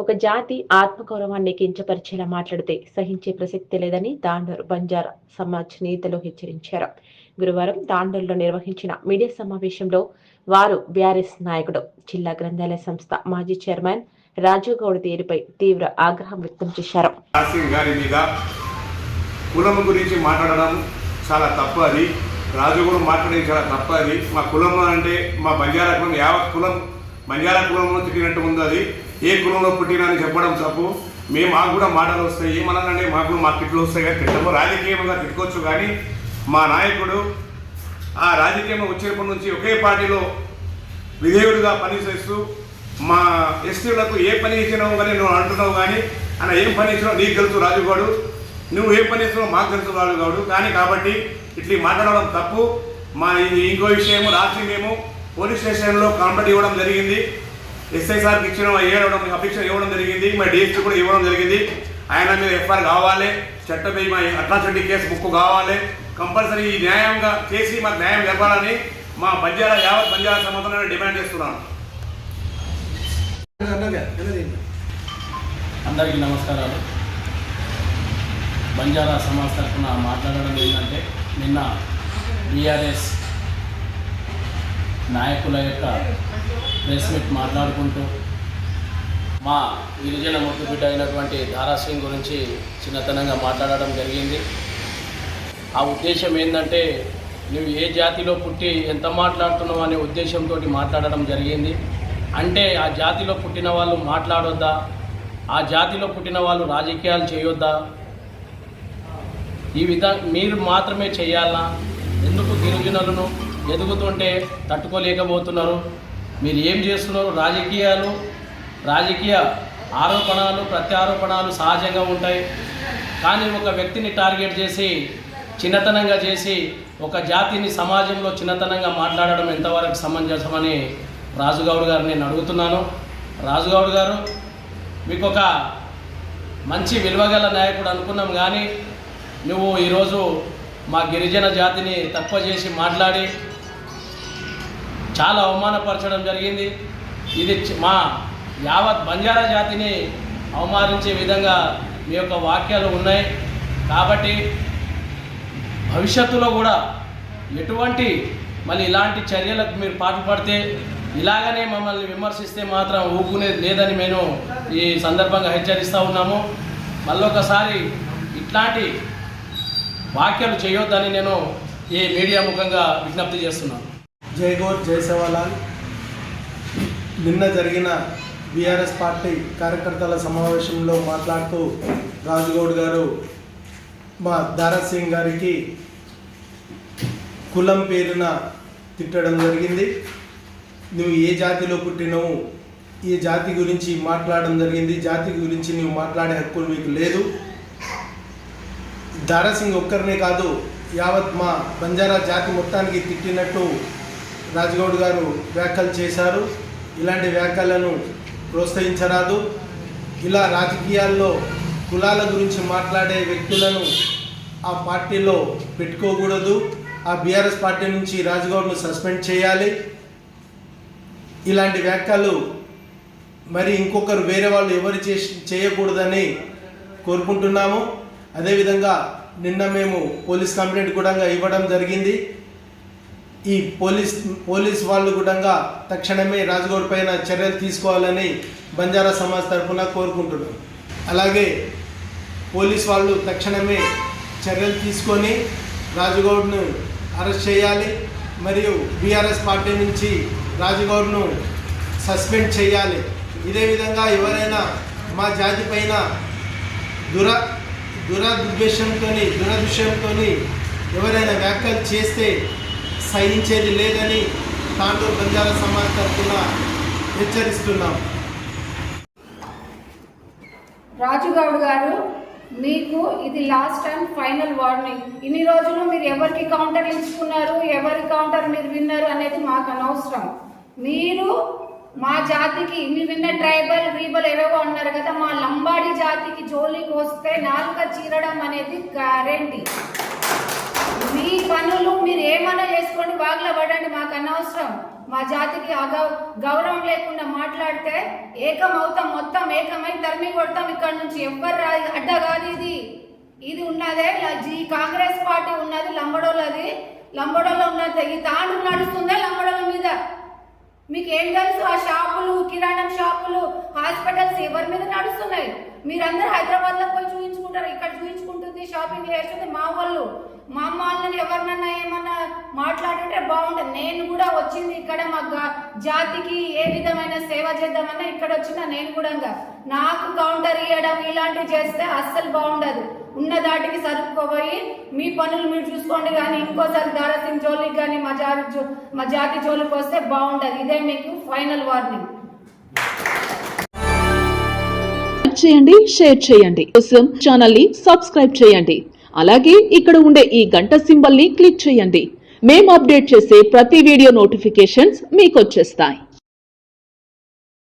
ఒక జాతి ఆత్మగౌరవాన్ని కించపరిచేలా మాట్లాడితే సహించే ప్రసక్తి లేదని దాండూరు బంజారా సమాజ్ నేతలు హెచ్చరించారు. గురువారం దాండూరులో నిర్వహించిన మీడియా సమావేశంలో వారు బీఆర్ఎస్ నాయకుడు, జిల్లా గ్రంథాలయ సంస్థ మాజీ చైర్మన్ రాజు గౌడ్ తీరుపై తీవ్ర ఆగ్రహం వ్యక్తం చేశారు. కులం గురించి మాట్లాడడం చాలా తప్పు. అది రాజు కూడా మాట్లాడేది చాలా తప్పు. అది మా కులం అంటే మా బంజారా కులం, యావత్ కులం బంజారా కులంలో తిట్టినట్టు ఉంది. అది ఏ కులంలో పుట్టినా అని చెప్పడం తప్పు. మాకు కూడా మాటలు వస్తాయి, ఏమన్నానంటే మాకు మా తిట్లు వస్తాయి. కానీ తిట్టము, రాజకీయంగా తిట్టుకోవచ్చు. కానీ మా నాయకుడు ఆ రాజకీయంలో వచ్చేప్పటి నుంచి ఒకే పార్టీలో విధేయుడిగా పనిచేస్తూ మా ఎస్టీలకు ఏ పని ఇచ్చినావు కానీ నువ్వు అంటున్నావు. కానీ ఆయన ఏం పని ఇచ్చినావు నీకు తెలుసు రాజుగాడు, నువ్వు ఏ పని ఇస్తున్నావు మాకు తెలుసు రాజుగాడు. కానీ కాబట్టి ఇట్లా మాట్లాడడం తప్పు. మా ఇంకో విషయం, రాత్రి మేము పోలీస్ స్టేషన్లో కంప్లైంట్ ఇవ్వడం జరిగింది. ఎస్ఐ సార్కి అప్లికేషన్ ఇవ్వడం జరిగింది. మా డిఎస్పీ కూడా ఇవ్వడం జరిగింది. ఆయన మీద ఎఫ్ఐఆర్ కావాలి, చట్టబద్ధ అట్రాసిటీ కేసు బుక్ కావాలి, కంపల్సరీ న్యాయంగా చేసి మాకు న్యాయం జరపాలని మా బంజారా యావత్ బంజారా సమాజంలో డిమాండ్ చేస్తున్నాను. అందరికీ నమస్కారాలు. బంజారా సమాజ్ తరఫున మాట్లాడడం ఏంటంటే, నిన్న బీఆర్ఎస్ నాయకుల యొక్క ప్రెస్ మీట్ మాట్లాడుకుంటూ మా గిరిజన ముద్దుబిడ్డ అయినటువంటి దారాసింగ్ గురించి చిన్నతనంగా మాట్లాడడం జరిగింది. ఆ ఉద్దేశం ఏంటంటే, నువ్వు ఏ జాతిలో పుట్టి ఎంత మాట్లాడుతున్నావు అనే ఉద్దేశంతో మాట్లాడడం జరిగింది. అంటే ఆ జాతిలో పుట్టిన వాళ్ళు మాట్లాడొద్దా, ఆ జాతిలో పుట్టిన వాళ్ళు రాజకీయాలు చేయొద్దా, ఈ విధంగా మీరు మాత్రమే చేయాలా? ఎందుకు గిరిజనులను ఎదుగుతుంటే తట్టుకోలేకపోతున్నారు? మీరు ఏం చేస్తున్నారు? రాజకీయ ఆరోపణలు ప్రత్యారోపణలు సహజంగా ఉంటాయి. కానీ ఒక వ్యక్తిని టార్గెట్ చేసి చిన్నతనంగా చేసి ఒక జాతిని సమాజంలో చిన్నతనంగా మాట్లాడడం ఎంతవరకు సమంజసమని రాజుగౌడ్ గారు నేను అడుగుతున్నాను. రాజుగౌడ్ గారు, మీకు ఒక మంచి విలువగల నాయకుడు అనుకున్నాం, కానీ నువ్వు ఈరోజు మా గిరిజన జాతిని తక్కువ చేసి మాట్లాడి చాలా అవమానపరచడం జరిగింది. ఇది మా యావత్ బంజారా జాతిని అవమానించే విధంగా మీ యొక్క వాక్యాలు ఉన్నాయి. కాబట్టి భవిష్యత్తులో కూడా ఎటువంటి మళ్ళీ ఇలాంటి చర్యలకు మీరు పాటుపడితే, ఇలాగనే మమ్మల్ని విమర్శిస్తే మాత్రం ఊపుకునేది లేదని మేము ఈ సందర్భంగా హెచ్చరిస్తూ ఉన్నాము. మళ్ళొకసారి ఇట్లాంటి వ్యాఖ్యలు చేయొద్దని నేను ఈ మీడియా ముఖంగా విజ్ఞప్తి చేస్తున్నాను. జై గౌడ్, జై సేవాలాల్. నిన్న జరిగిన బీఆర్ఎస్ పార్టీ కార్యకర్తల సమావేశంలో మాట్లాడుతూ రాజుగౌడ్ గారు మా దారాసింగ్ గారికి కులం పేరున తిట్టడం జరిగింది. నువ్వు ఏ జాతిలో పుట్టినవు, ఈ జాతి గురించి మాట్లాడడం జరిగింది. జాతి గురించి నువ్వు మాట్లాడే హక్కు మీకు లేదు. దారాసింగ్ ఒక్కరినే కాదు, యావత్ మా బంజారా జాతి మొత్తానికి తిట్టినట్టు రాజుగౌడ్ గారు వ్యాఖ్యలు చేశారు. ఇలాంటి వ్యాఖ్యలను ప్రోత్సహించరాదు. ఇలా రాజకీయాల్లో కులాల గురించి మాట్లాడే వ్యక్తులను ఆ పార్టీలో పెట్టుకోకూడదు. ఆ బీఆర్ఎస్ పార్టీ నుంచి రాజుగౌడ్ను సస్పెండ్ చేయాలి. ఇలాంటి వ్యాఖ్యలు మరి ఇంకొకరు వేరే వాళ్ళు ఎవరు చేయకూడదని కోరుకుంటున్నాము. అదేవిధంగా నిన్న మేము పోలీస్ కంప్లైంట్ కూడా ఇవ్వడం జరిగింది. ఈ పోలీస్ వాళ్ళు కూడా తక్షణమే రాజుగౌడ్ పైన చర్యలు తీసుకోవాలని బంజారా సమాజ్ తరఫున కోరుకుంటున్నాం. అలాగే పోలీస్ వాళ్ళు తక్షణమే చర్యలు తీసుకొని రాజుగౌడ్ను అరెస్ట్ చేయాలి. మరియు బీఆర్ఎస్ పార్టీ నుంచి రాజుగౌడ్ను సస్పెండ్ చేయాలి. ఇదే విధంగా ఎవరైనా మా జాతి పైన దురదృష్టంతో ఎవరైనా వ్యాఖ్యలు చేస్తే సహించేది లేదని తాండూరు బంజారా సమాజ్ తరఫున హెచ్చరిస్తున్నాం. రాజుగౌడ్ గారు, మీకు ఇది లాస్ట్ టైం ఫైనల్ వార్నింగ్. ఇన్ని రోజులు మీరు ఎవరికి కౌంటర్ ఇచ్చుకున్నారు, ఎవరి కౌంటర్ మీరు విన్నారు అనేది మాకు అనవసరం. మీరు మా జాతికి మీ విన్న ట్రైబల్ ఏవేవో అన్నారు కదా, మా లంబాడి జాతికి జోలికి వస్తే నాలుక చీరడం అనేది గ్యారెంటీ. మీ పనులు మీరు ఏమన్నా చేసుకోండి, వాగ్లో పడండి, మాకు అనవసరం. మా జాతికి గౌరవం లేకుండా మాట్లాడితే ఏకమవుతాం, మొత్తం ఏకమై తరిమి కొడతాం ఇక్కడ నుంచి. ఎవ్వరు అడ్డ కాదు ఇది ఉన్నదే ఈ కాంగ్రెస్ పార్టీ ఉన్నది లంబడోళ్ళది. లంబడోళ్ళ ఉన్నది ఈ తాండ్రు నడుస్తుందే లంబడోళ్ళ మీద. మీకు ఏం తెలుసు? ఆ షాపులు, కిరాణం షాపులు, హాస్పిటల్స్ ఎవరి మీద నడుస్తున్నాయి? మీరందరూ హైదరాబాద్ లో పోయి చూపించుకుంటారు, ఇక్కడ చూపించుకుంటుంది, షాపింగ్ చేస్తుంది మా వాళ్ళు. మా అమ్మ వాళ్ళని ఎవరినన్నా ఏమన్నా మాట్లాడితే బాగుంటుంది. నేను కూడా వచ్చింది ఇక్కడ మా జాతికి ఏ విధమైన సేవ చేద్దామన్నా ఇక్కడ వచ్చిన నేను కూడా నాకు కౌంటర్ ఇవ్వడం ఇలాంటివి చేస్తే అస్సలు బాగుండదు. ఉన్న దాటికి సరుకుపోయి మీ పనులు మీరు చూసుకోండి, కానీ ఇంకోసారి దారాసింగ్ జోలికి కానీ మా జాతి జోలికి వస్తే బాగుండదు. ఇదే మీకు ఫైనల్ వార్నింగ్. చేయండి, షేర్ చేయండి, కోసం ఛానల్ ని సబ్స్క్రైబ్ చేయండి. అలాగే ఇక్కడ ఉండే ఈ గంట సింబల్ ని క్లిక్ చేయండి. మేము అప్డేట్ చేసే ప్రతి వీడియో నోటిఫికేషన్స్ మీకు వచ్చేస్తాయి.